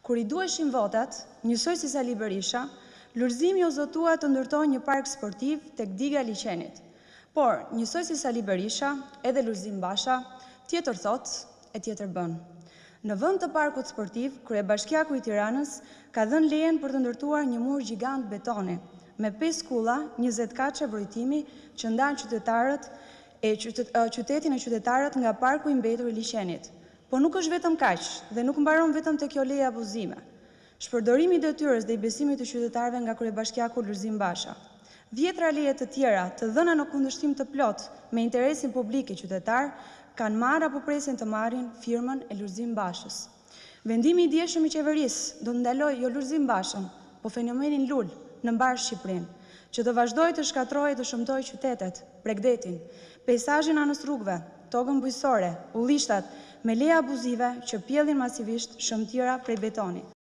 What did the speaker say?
Kur i duheshin votat, njësoj si Sali Berisha, Lulzimi u zotua të ndërtojë një park sportiv tek diga e liçenit. Por, njësoj si Sali Berisha, edhe Lulzim Basha, tjetër thot e tjetër bën. Në vend të parkut sportiv, Kryebashkiaku i Tiranës ka dhënë lejen për të ndërtuar një mur gjigant betoni, me 5 kulla, 20 kaçe vrojtimi që ndan qytetin e qytetarët nga parku i mbetur i liçenit. Po nuk është vetëm kaq, dhe nuk mbaron vetëm te kjo leje abuzime. Shpërdorimi i detyrës dhe i besimit të qytetarëve nga Kryebashkiaku Lulzim Basha. Vjetra leje të tjera të dhëna në kundërshtim të plot me interesin publik i qytetar kanë marrë apo presin të marrin firmën e Lulzim Bashës. Vendimi i dieshëm i qeverisë do të ndalojë jo Lulzim Bashën, po fenomenin Lul në mbar Shqipërinë, që të vazhdojë të shkatërrojë të shëmtojë qytetet, Bregdetin, peizazhin anës rrugëve, tokën bujqësore, ullishtat me leje abuzive që pjellin masivisht shëmtira prej betonit.